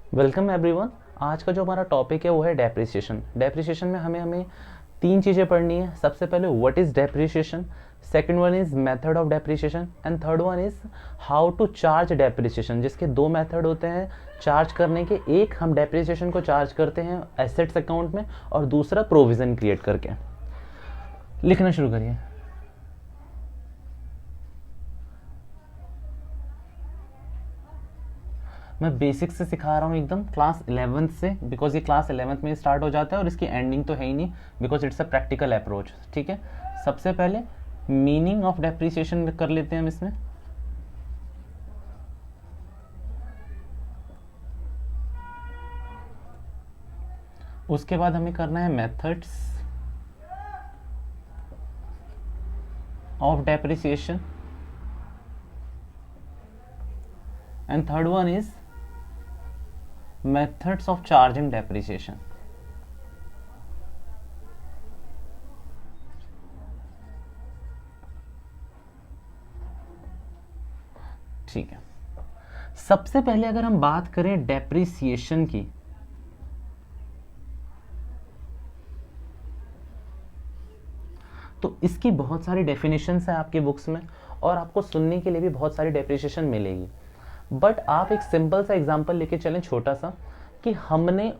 Welcome everyone. आज का जो हमारा टॉपिक है वो है डेप्रिसिएशन। डेप्रिसिएशन में हमें तीन चीज़ें पढ़नी है। सबसे पहले what is depreciation, second one is method of depreciation and third one is how to charge depreciation, जिसके दो मेथड होते हैं चार्ज करने के। एक हम डेप्रिसिएशन को चार्ज करते हैं एसेट्स अकाउंट में और दूसरा प्रोविज़न क्रिएट करके। लिखना शुरू करिए। मैं बेसिक्स से सिखा रहा हूँ एकदम क्लास 11th से, बिकॉज ये क्लास 11th में स्टार्ट हो जाता है और इसकी एंडिंग तो है ही नहीं, because it's a practical approach. ठीक है, सबसे पहले मीनिंग ऑफ डेप्रिसिएशन कर लेते हैं हम इसमें। उसके बाद हमें करना है methods of depreciation and third one is methods of charging depreciation। ठीक है, सबसे पहले अगर हम बात करें डेप्रिसिएशन की, तो इसकी बहुत सारी डेफिनेशंस है आपके बुक्स में और आपको सुनने के लिए भी बहुत सारी डेप्रिसिएशन मिलेगी। बट आप एक सिंपल सा एग्जांपल लेके चलें छोटा सा, कि हमने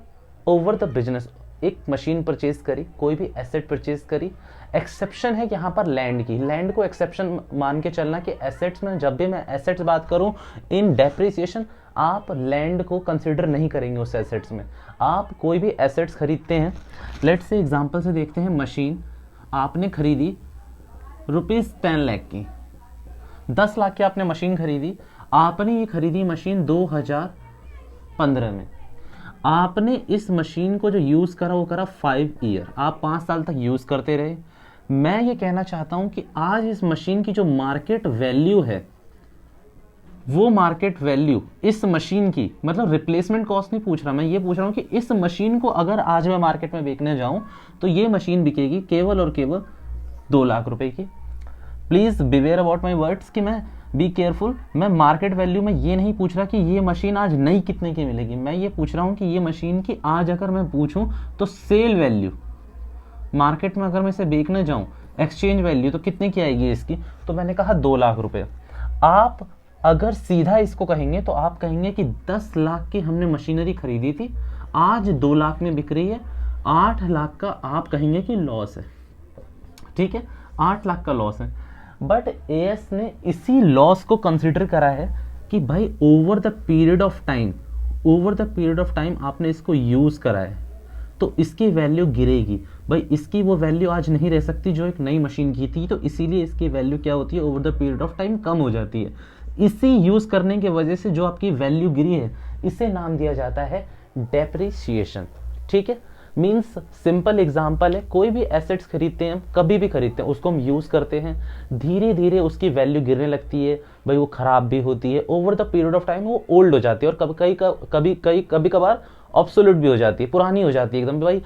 ओवर द बिजनेस एक मशीन परचेज करी, कोई भी एसेट परचेज करी। एक्सेप्शन है यहाँ पर लैंड की, लैंड को एक्सेप्शन मान के चलना कि एसेट्स में, जब भी मैं एसेट्स बात करूँ इन डेप्रिसिएशन, आप लैंड को कंसिडर नहीं करेंगे उस एसेट्स में। आप कोई भी एसेट्स खरीदते हैं, लेट्स से एग्जांपल से देखते हैं, मशीन आपने खरीदी ₹10 लाख की, 10 लाख की आपने मशीन खरीदी। आपने ये खरीदी मशीन 2015 में। आपने इस मशीन को जो यूज़ करा वो करा 5 ईयर, आप 5 साल तक यूज़ करते रहे। मैं ये कहना चाहता हूँ कि आज इस मशीन की जो मार्केट वैल्यू है, वो मार्केट वैल्यू इस मशीन की, मतलब रिप्लेसमेंट कॉस्ट नहीं पूछ रहा मैं, ये पूछ रहा हूँ कि इस मशीन को अगर आज मैं मार्केट में बेचने जाऊँ तो ये मशीन बिकेगी केवल और केवल 2 लाख रुपए की। Please beware about my words, कि मैं बी केयरफुल, मैं मार्केट वैल्यू में ये नहीं पूछ रहा कि ये मशीन आज नई कितने की मिलेगी। मैं ये पूछ रहा हूँ कि ये मशीन की आज अगर मैं पूछूँ तो सेल वैल्यू, मार्केट में अगर मैं इसे बेचने जाऊँ, एक्सचेंज वैल्यू तो कितने की आएगी इसकी। तो मैंने कहा 2 लाख रुपए। आप अगर सीधा इसको कहेंगे तो आप कहेंगे कि 10 लाख की हमने मशीनरी खरीदी थी, आज 2 लाख में बिक रही है, 8 लाख का आप कहेंगे कि लॉस है। ठीक है, 8 लाख का लॉस है। बट एएस ने इसी लॉस को कंसिडर करा है कि भाई over the period of time, over the period of time आपने इसको यूज़ करा है तो इसकी वैल्यू गिरेगी। भाई इसकी वो वैल्यू आज नहीं रह सकती जो एक नई मशीन की थी, तो इसीलिए इसकी वैल्यू क्या होती है, over the period of time कम हो जाती है। इसी यूज़ करने की वजह से जो आपकी वैल्यू गिरी है, इसे नाम दिया जाता है डेप्रिसिएशन। ठीक है, मीन्स सिंपल एग्जांपल है, कोई भी एसेट्स खरीदते हैं, कभी भी खरीदते हैं, उसको हम यूज़ करते हैं, धीरे धीरे उसकी वैल्यू गिरने लगती है। भाई वो ख़राब भी होती है, over the period of time वो ओल्ड हो जाती है और कभी कभार ऑब्सोल्यूट भी हो जाती है, पुरानी हो जाती है एकदम। भाई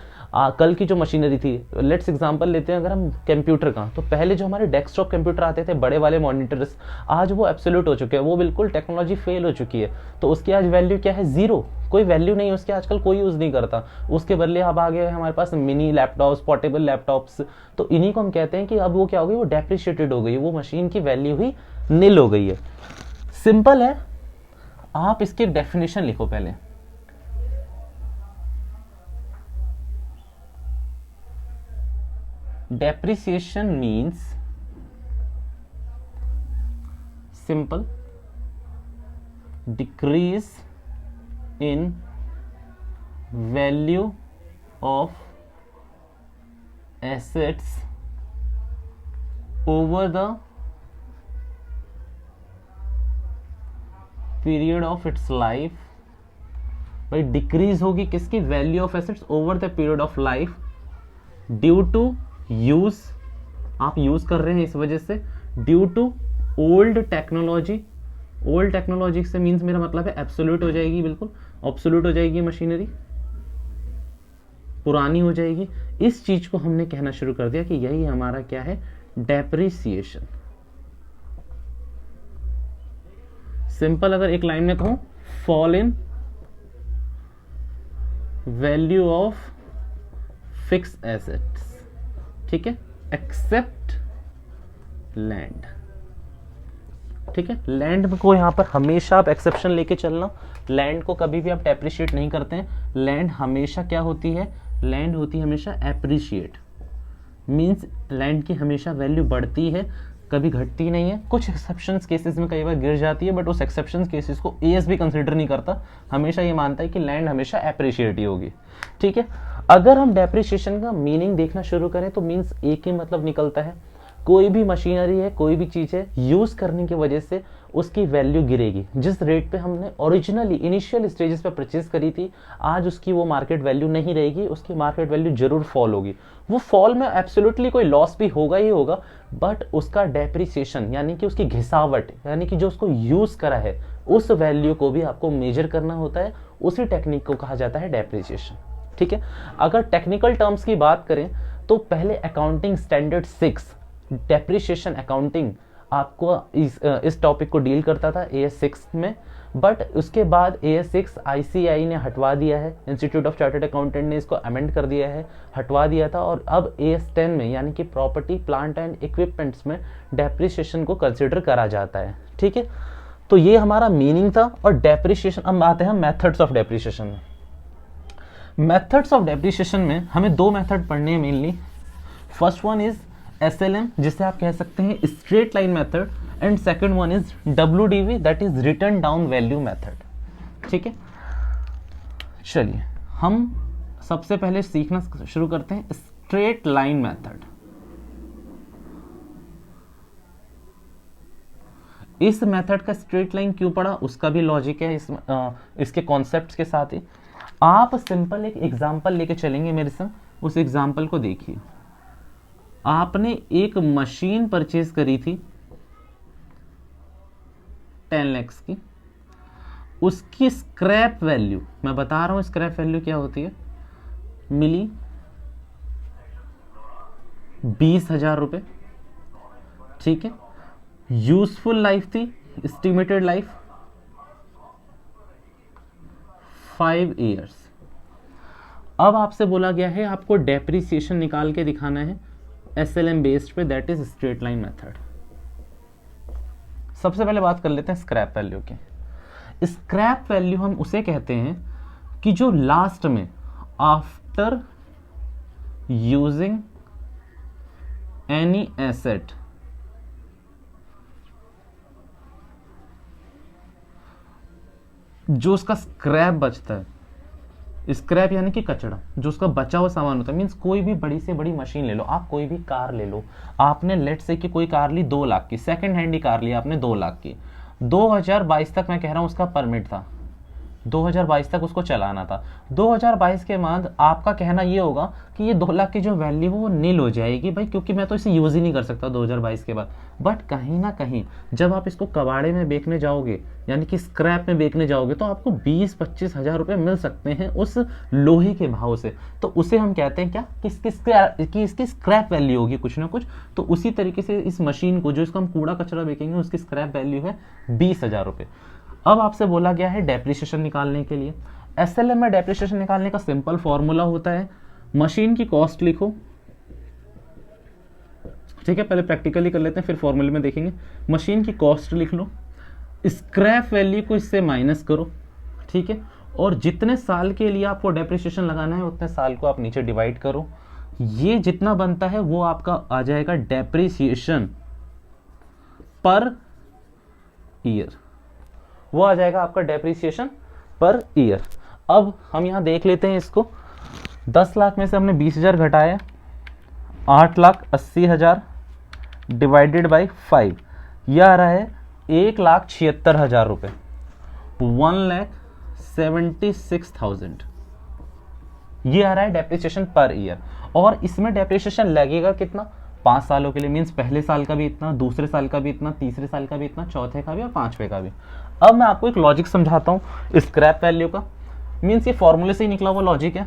कल की जो मशीनरी थी, लेट्स एग्जांपल लेते हैं अगर हम कंप्यूटर का, तो पहले जो हमारे डेस्कटॉप कंप्यूटर आते थे, बड़े वाले मॉनिटर्स, आज वो एब्सोल्यूट हो चुके हैं, वो बिल्कुल टेक्नोलॉजी फेल हो चुकी है। तो उसकी आज वैल्यू क्या है, जीरो, कोई वैल्यू नहीं है उसकी, आजकल कोई यूज़ नहीं करता। उसके बदले अब आ गए हमारे पास मिनी लैपटॉप्स, पोर्टेबल लैपटॉप्स, तो इन्हीं को हम कहते हैं कि अब वो क्या हो गई, वो डेप्रिशिएटेड हो गई, वो मशीन की वैल्यू ही नील हो गई है। सिंपल है, आप इसकी डेफिनेशन लिखो पहले। Depreciation means simple decrease in value of assets over the period of its life। भाई डिक्रीज होगी किसकी, value of assets over the period of life due to use, आप यूज कर रहे हैं इस वजह से, due to old technology. Old technology से मीन्स मेरा मतलब है एब्सोल्यूट हो जाएगी, बिल्कुल ऑब्सोल्यूट हो जाएगी मशीनरी, पुरानी हो जाएगी। इस चीज को हमने कहना शुरू कर दिया कि यही हमारा क्या है, डेप्रिसिएशन। सिंपल अगर एक लाइन में कहूं, fall in value of fix assets, ठीक है, एक्सेप्ट लैंड, ठीक है। लैंड को यहाँ पर हमेशा आप एक्सेप्शन लेके चलना, लैंड को कभी भी आप डेप्रिशिएट नहीं करते हैं। लैंड हमेशा क्या होती है, लैंड होती है हमेशा एप्रिशिएट, मीन्स लैंड की हमेशा वैल्यू बढ़ती है, कभी घटती नहीं है। कुछ एक्सेप्शंस केसेस में कई बार गिर जाती है, बट उस एक्सेप्शंस केसेस को एएस भी कंसिडर नहीं करता, हमेशा ये मानता है कि लैंड हमेशा एप्रिशिएट ही होगी, ठीक है। अगर हम डेप्रिशिएशन का मीनिंग देखना शुरू करें तो मीन्स एक ही मतलब निकलता है, कोई भी मशीनरी है, कोई भी चीज़ है, यूज़ करने की वजह से उसकी वैल्यू गिरेगी। जिस रेट पे हमने ओरिजिनली इनिशियल स्टेजेस पे परचेज करी थी, आज उसकी वो मार्केट वैल्यू नहीं रहेगी, उसकी मार्केट वैल्यू जरूर फॉल होगी। वो फॉल में एब्सोल्युटली कोई लॉस भी होगा ही होगा, बट उसका डेप्रिसिएशन यानी कि उसकी घिसावट, यानी कि जो उसको यूज़ करा है, उस वैल्यू को भी आपको मेजर करना होता है। उसी टेक्निक को कहा जाता है डेप्रिसिएशन, ठीक है। अगर टेक्निकल टर्म्स की बात करें तो पहले अकाउंटिंग स्टैंडर्ड 6 डेप्रिसिएशन अकाउंटिंग आपको इस टॉपिक को डील करता था AS 6 में, बट उसके बाद AS 6 ICAI ने हटवा दिया है, इंस्टीट्यूट ऑफ चार्टर्ड अकाउंटेंट ने इसको अमेंड कर दिया है, हटवा दिया था, और अब AS 10 में यानी कि प्रॉपर्टी प्लांट एंड इक्विपमेंट्स में डेप्रिसिएशन को कंसिडर करा जाता है, ठीक है। तो ये हमारा मीनिंग था। और डेप्रिसिएशन, अब आते हैं मेथड्स ऑफ डेप्रिसिएशन में। मेथड्स ऑफ डेप्रिसिएशन में हमें दो मेथड पढ़ने हैं mainly. First one is SLM, जिसे आप कह सकते हैं straight line method, and second one is WDV, that is return down value method, ठीक है। चलिए हम सबसे पहले सीखना शुरू करते हैं स्ट्रेट लाइन मेथड। इस मेथड का स्ट्रेट लाइन क्यों पढ़ा, उसका भी लॉजिक है इसके कॉन्सेप्ट्स के साथ ही। आप सिंपल एक एग्जांपल लेके चलेंगे मेरे संग, उस एग्जांपल को देखिए। आपने एक मशीन परचेज करी थी 10 लाख की, उसकी स्क्रैप वैल्यू, मैं बता रहा हूं स्क्रैप वैल्यू क्या होती है, मिली 20,000 रुपए, ठीक है। यूजफुल लाइफ थी, एस्टिमेटेड लाइफ 5 ईयर्स। अब आपसे बोला गया है आपको डेप्रिसिएशन निकाल के दिखाना है SLM बेस्ड पे, that is straight line method. सबसे पहले बात कर लेते हैं स्क्रैप वैल्यू की। स्क्रैप वैल्यू हम उसे कहते हैं कि जो लास्ट में आफ्टर यूजिंग एनी एसेट जो उसका स्क्रैप बचता है, स्क्रैप यानी कि कचड़ा, जो उसका बचा हुआ सामान होता है, मीन्स कोई भी बड़ी से बड़ी मशीन ले लो, आप कोई भी कार ले लो, आपने लेट से कि कोई कार ली 2 लाख की, सेकंड हैंड ही कार ली आपने 2 लाख की, 2022 तक मैं कह रहा हूँ उसका परमिट था, 2022 तक उसको चलाना था। 2022 के बाद आपका कहना ये होगा कि ये 2 लाख की जो वैल्यू है वो नील हो जाएगी भाई, क्योंकि मैं तो इसे यूज़ ही नहीं कर सकता 2022 के बाद। बट कहीं ना कहीं जब आप इसको कबाड़े में बेचने जाओगे, यानी कि स्क्रैप में बेचने जाओगे, तो आपको 20-25 हज़ार रुपये मिल सकते हैं उस लोहे के भाव से। तो उसे हम कहते हैं क्या कि इसकी स्क्रैप वैल्यू होगी कुछ ना कुछ। तो उसी तरीके से इस मशीन को, जो इसको हम कूड़ा कचरा बेचेंगे, उसकी स्क्रैप वैल्यू है 20,000 रुपये। अब आपसे बोला गया है डेप्रिसिएशन निकालने के लिए। SLM में डेप्रिसिएशन निकालने का सिंपल फॉर्मूला होता है, मशीन की कॉस्ट लिखो, ठीक है, पहले प्रैक्टिकली कर लेते हैं फिर फॉर्मूले में देखेंगे। मशीन की कॉस्ट लिख लो, स्क्रैप वैल्यू को इससे माइनस करो, ठीक है, और जितने साल के लिए आपको डेप्रिसिएशन लगाना है उतने साल को आप नीचे डिवाइड करो, ये जितना बनता है वो आपका आ जाएगा डेप्रिसिएशन पर ईयर, वो आ जाएगा आपका डेप्रिसिएशन पर ईयर। अब हम यहाँ देख लेते हैं इसको, 10 लाख में से हमने 20,000 घटाया, 8,80,000 डिवाइडेड बाई 5, यह आ रहा है 1,76,000 रुपये, 1,76,000, ये आ रहा है डेप्रिसिएशन पर ईयर। और इसमें डेप्रिसिएशन लगेगा कितना, 5 सालों के लिए, मीन्स पहले साल का भी इतना, दूसरे साल का भी इतना, तीसरे साल का भी इतना, चौथे का भी और 5वें का भी। अब मैं आपको एक लॉजिक समझाता हूँ स्क्रैप वैल्यू का, मीन्स ये फॉर्मूले से ही निकला हुआ लॉजिक है।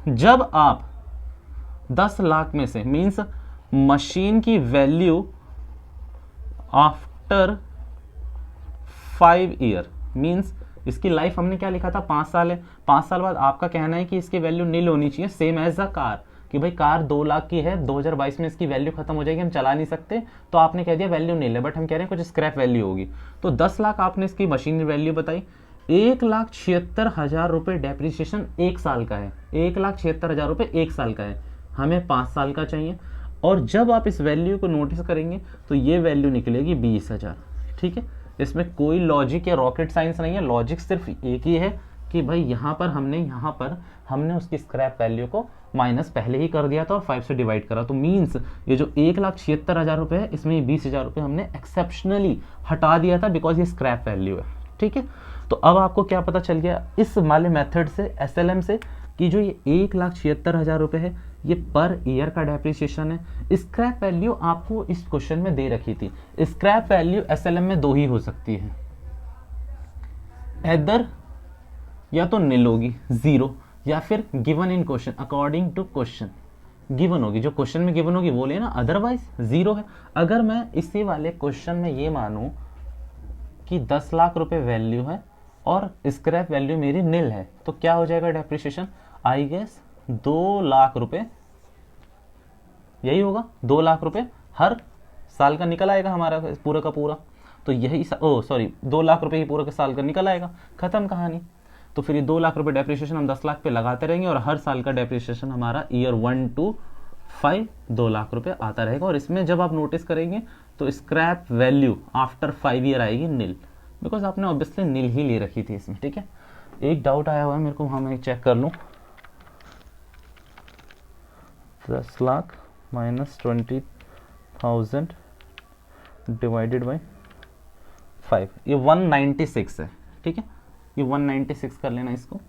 जब आप 10 लाख में से, मीन्स मशीन की वैल्यू आफ्टर 5 ईयर, मीन्स इसकी लाइफ हमने क्या लिखा था, 5 साल है। 5 साल बाद आपका कहना है कि इसकी वैल्यू नील होनी चाहिए, सेम एज अ कार, कि भाई कार 2 लाख की है, 2022 में इसकी वैल्यू खत्म हो जाएगी, हम चला नहीं सकते, तो आपने कह दिया वैल्यू नील है, बट हम कह रहे हैं कुछ स्क्रैप वैल्यू होगी। तो 10 लाख आपने इसकी मशीन वैल्यू बताई, 1,76,000 रुपये डेप्रिसिएशन 1 साल का है, 1,76,000 रुपये 1 साल का है, हमें 5 साल का चाहिए। और जब आप इस वैल्यू को नोटिस करेंगे तो ये वैल्यू निकलेगी 20,000। ठीक है, इसमें कोई लॉजिक या रॉकेट साइंस नहीं है, लॉजिक सिर्फ एक ही है कि भाई यहाँ पर हमने उसकी स्क्रैप वैल्यू को माइनस पहले ही कर दिया था और 5 से डिवाइड करा, तो मीन्स ये जो 1,76,000 रुपये है इसमें 20,000 रुपये हमने एक्सेप्शनली हटा दिया था, बिकॉज ये स्क्रैप वैल्यू है। ठीक है, तो अब आपको क्या पता चल गया इस वाले मेथड से, SLM से, कि जो ये 1,76,000 रुपये है ये पर ईयर का डेप्रिसिएशन है। स्क्रैप वैल्यू आपको इस क्वेश्चन में दे रखी थी, स्क्रैप वैल्यू SLM में 2 ही हो सकती है, एदर या तो नील होगी 0, या फिर given in question according to question given होगी, जो क्वेश्चन में गिवन होगी वो लेना, अदरवाइज 0 है। अगर मैं इसी वाले क्वेश्चन में ये मानूं कि 10 लाख रुपए वैल्यू है और स्क्रैप वैल्यू मेरी नील है, तो क्या हो जाएगा डेप्रिसिएशन, आई गेस 2 लाख रुपए, यही होगा, 2 लाख रुपए हर साल का निकल आएगा हमारा पूरा का पूरा। तो यही 2 लाख रुपए ही पूरा का साल का निकल आएगा, खत्म कहानी। तो फिर ये 2 लाख रुपए डेप्रिसिएशन हम 10 लाख पे लगाते रहेंगे और हर साल का डेप्रिसिएशन हमारा ईयर 1 to 5 2 लाख रुपए आता रहेगा। और इसमें जब आप नोटिस करेंगे तो स्क्रैप वैल्यू आफ्टर 5 ईयर आएगी नील, बिकॉज आपने ऑब्वियसली नील ही ले रखी थी इसमें। ठीक है, एक डाउट आया हुआ है मेरे को, वहाँ मैं चेक कर लूँ। 10 लाख माइनस 20,000 डिवाइडेड बाई 5, ये 196 है। ठीक है, ये 196 कर लेना इसको,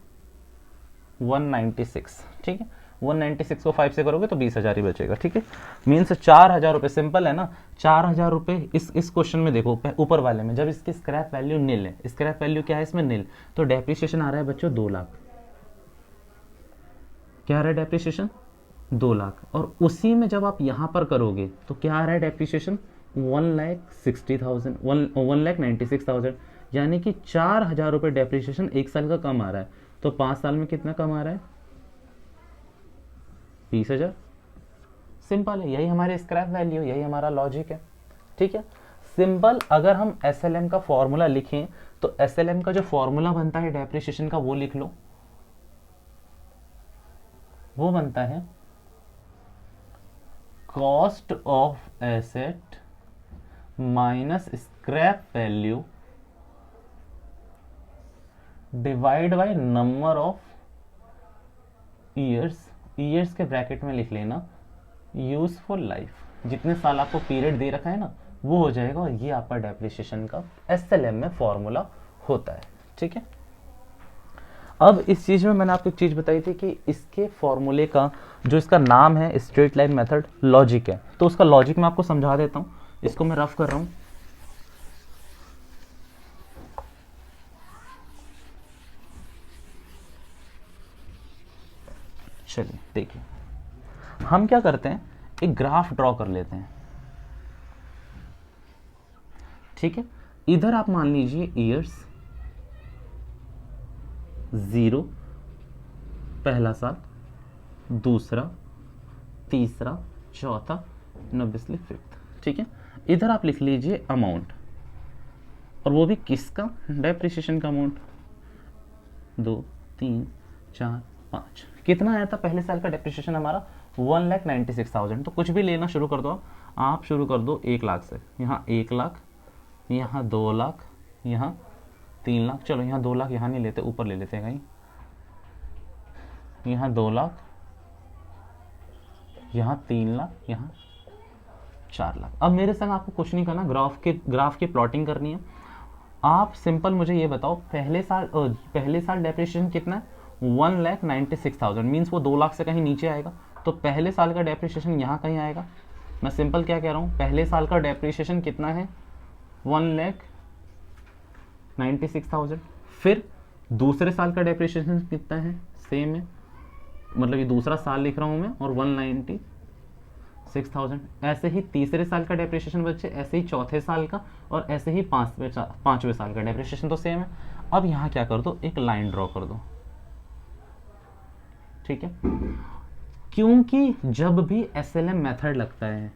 196। ठीक है, 196 को 5 से करोगे तो 20,000 ही बचेगा। ठीक है, मीन्स 4,000 रुपये, सिंपल है ना, 4,000 रुपये इस क्वेश्चन में देखो ऊपर वाले में, जब इसकी स्क्रैप वैल्यू नील है, स्क्रैप वैल्यू क्या है इसमें नील, तो डेप्रिसिएशन आ रहा है बच्चों 2 लाख। क्या आ रहा है डेप्रिसिएशन 2 लाख, और उसी में जब आप यहाँ पर करोगे तो क्या आ रहा है डेप्रिसिएशन 1,60,000 1,96,000, यानी कि 4,000 रुपये डेप्रिसिएशन 1 साल का कम आ रहा है। तो 5 साल में कितना कम आ रहा है, 20,000। सिंपल है, यही हमारी स्क्रैप वैल्यू, यही हमारा लॉजिक है। ठीक है, सिंपल। अगर हम SLM का फॉर्मूला लिखें तो SLM का जो फॉर्मूला बनता है डेप्रिसिएशन का वो लिख लो, वो बनता है cost of asset minus scrap value divide by number of years, years के ब्रैकेट में लिख लेना यूजफुल लाइफ, जितने साल आपको पीरियड दे रखा है ना वो हो जाएगा, और ये आपका डेप्रिसिएशन का SLM में फॉर्मूला होता है। ठीक है, अब इस चीज में मैंने आपको एक चीज बताई थी कि इसके फॉर्मूले का जो इसका नाम है स्ट्रेट लाइन मेथड, लॉजिक है। तो उसका लॉजिक मैं आपको समझा देता हूं, इसको मैं रफ कर रहा हूं। चलिए देखिए, हम क्या करते हैं, एक ग्राफ ड्रॉ कर लेते हैं। ठीक है, इधर आप मान लीजिए ईयर्स 0 पहला साल, दूसरा, तीसरा, चौथा, ऑब्वियसली 5th। ठीक है, इधर आप लिख लीजिए अमाउंट, और वो भी किसका, डेप्रिसिएशन का अमाउंट, 2 3 4 5। कितना आया था पहले साल का डेप्रिसिएशन हमारा, 1,96,000। तो कुछ भी लेना शुरू कर दो, आप शुरू कर दो 1 लाख से, यहाँ 1 लाख, यहाँ 2 लाख, यहाँ 3 लाख, चलो यहाँ 2 लाख यहाँ नहीं लेते, ऊपर ले लेते हैं कहीं, यहाँ 2 लाख, यहाँ 3 लाख, यहाँ 4 लाख। अब मेरे संग आपको कुछ नहीं करना, ग्राफ की प्लॉटिंग करनी है। आप सिंपल मुझे ये बताओ, पहले साल डेप्रिसिएशन कितना है, 1,96,000, मीन्स वो 2 लाख से कहीं नीचे आएगा, तो पहले साल का डेप्रिसिएशन यहाँ कहीं आएगा। मैं सिंपल क्या कह रहा हूँ, पहले साल का डेप्रिसिएशन कितना है, 1,96,000। फिर दूसरे साल का डेप्रिसिएशन कितना है, सेम है, मतलब ये दूसरा साल लिख रहा हूँ मैं, और 1,96,000। ऐसे ही तीसरे साल का डेप्रिसिएशन बच्चे, ऐसे ही चौथे साल का, और ऐसे ही पांचवें साल का डेप्रिसिएशन तो सेम है। अब यहाँ क्या कर दो, एक लाइन ड्रॉ कर दो, ठीक है। क्योंकि जब भी SLM मेथड लगता है,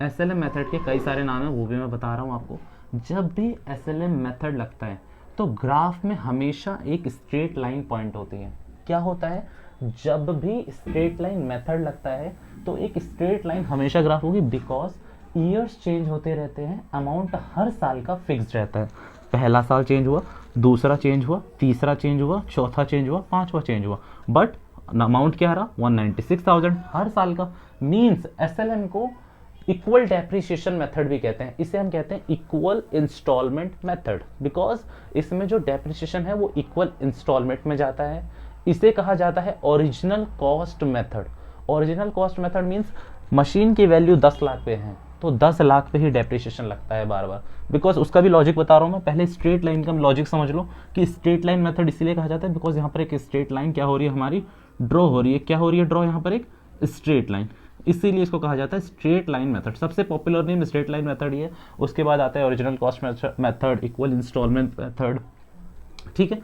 SLM मेथड के कई सारे नाम है, वो भी मैं बता रहा हूँ आपको। जब भी SLM मेथड लगता है तो ग्राफ में हमेशा एक स्ट्रेट लाइन पॉइंट होती है। क्या होता है, जब भी स्ट्रेट लाइन मेथड लगता है तो एक स्ट्रेट लाइन हमेशा ग्राफ होगी, बिकॉज ईयर्स चेंज होते रहते हैं, अमाउंट हर साल का फिक्स्ड रहता है। पहला साल चेंज हुआ, दूसरा चेंज हुआ, तीसरा चेंज हुआ, चौथा चेंज हुआ, पांचवा चेंज हुआ, बट अमाउंट क्या रहा, 196,000 हर साल का। मीन्स SLM को इक्वल डेप्रिसिएशन मेथड भी कहते हैं। इसे हम कहते हैं इक्वल इंस्टॉलमेंट मेथड, बिकॉज इसमें जो डेप्रिसिएशन है वो इक्वल इंस्टॉलमेंट में जाता है। इसे कहा जाता है original cost method. Original cost method means machine की वैल्यू 10 लाख पे है तो 10 लाख पे ही डेप्रिसिएशन लगता है बार बार। बिकॉज उसका भी लॉजिक बता रहा हूँ मैं, पहले स्ट्रेट लाइन का लॉजिक समझ लो कि स्ट्रेट लाइन मेथड इसीलिए कहा जाता है बिकॉज यहाँ पर एक स्ट्रेट लाइन क्या हो रही है, हमारी ड्रॉ हो रही है। क्या हो रही है ड्रॉ, यहाँ पर एक स्ट्रेट लाइन, इसीलिए इसको कहा जाता है स्ट्रेट लाइन मेथड। सबसे popular name straight line method ही है। उसके बाद आता है original cost method, equal instalment method, ठीक है।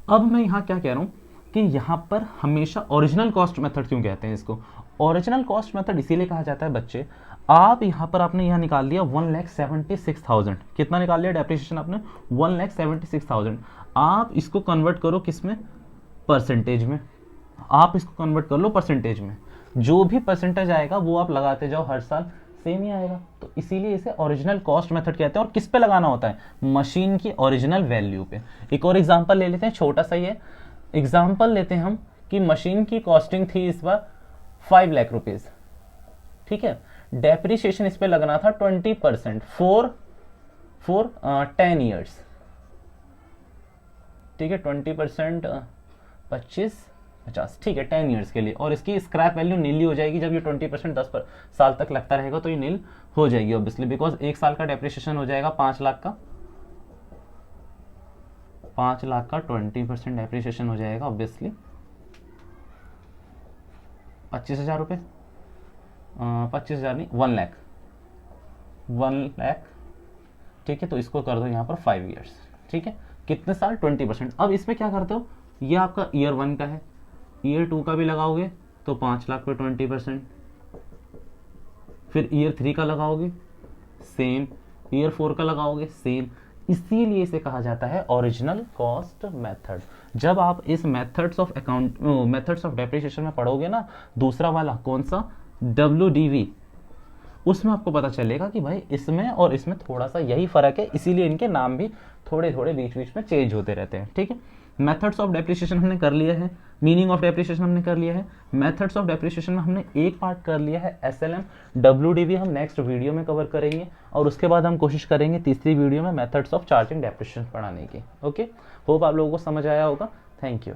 अब मैं यहाँ क्या कह रहा हूँ कि यहाँ पर हमेशा ओरिजिनल कॉस्ट मेथड क्यों कहते हैं इसको। ओरिजिनल कॉस्ट मेथड इसीलिए कहा जाता है बच्चे, आप यहाँ पर आपने यहाँ निकाल दिया 1,76,000, कितना निकाल लिया डेप्रिसिएशन आपने, 1,76,000। आप इसको कन्वर्ट करो किस में, परसेंटेज में। आप इसको कन्वर्ट कर लो परसेंटेज में, जो भी परसेंटेज आएगा वो आप लगाते जाओ, हर साल सेम ही आएगा। तो इसीलिए इसे ओरिजिनल कॉस्ट मेथड कहते हैं। और किस पे लगाना होता है, मशीन की ओरिजिनल वैल्यू पे। एक और एग्जांपल ले लेते हैं, छोटा सा ही है। एग्जांपल लेते हैं हम कि मशीन की कॉस्टिंग थी इस बार 5 लाख रुपीज, ठीक है। डेप्रिसिएशन इस पे लगना था 20% फॉर 10 ईयर्स, ठीक है। 20% 25-50, ठीक है, 10 ईयर्स के लिए। और इसकी स्क्रैप वैल्यू नील हो जाएगी जब ये 20% 10 साल तक लगता रहेगा तो ये नील हो जाएगी ऑब्वियसली, बिकॉज एक साल का डेप्रिसिएशन हो जाएगा 5 लाख का, 5 लाख का 20% डेप्रिसिएशन हो जाएगा ऑब्वियसली 25,000 रुपये, 25,000 नहीं 1 लाख, 1 लाख, ठीक है। तो इसको कर दो यहाँ पर 5 ईयर्स, ठीक है। कितने साल, 20%। अब इसमें क्या करते हो, ये आपका ईयर 1 का है, ईयर 2 का भी लगाओगे तो 5 लाख पे 20%, फिर ईयर 3 का लगाओगे सेम, ईयर 4 का लगाओगे सेम। इसीलिए इसे कहा जाता है ओरिजिनल कॉस्ट मेथड। जब आप इस मेथड्स ऑफ डेप्रिसिएशन में पढ़ोगे ना, दूसरा वाला कौन सा, WDV, उसमें आपको पता चलेगा कि भाई इसमें और इसमें थोड़ा सा यही फर्क है, इसीलिए इनके नाम भी थोड़े थोड़े बीच बीच में चेंज होते रहते हैं, ठीक है। मेथड्स ऑफ डेप्रिसिएशन हमने कर लिया है, मीनिंग ऑफ डेप्रिसिएशन हमने कर लिया है, मेथड्स ऑफ डेप्रिसिएशन में हमने एक पार्ट कर लिया है। SLM, WDV हम नेक्स्ट वीडियो में कवर करेंगे और उसके बाद हम कोशिश करेंगे तीसरी वीडियो में मेथड्स ऑफ चार्जिंग डेप्रिसिएशन पढ़ाने की। ओके, होप आप लोगों को समझ आया होगा। Thank you.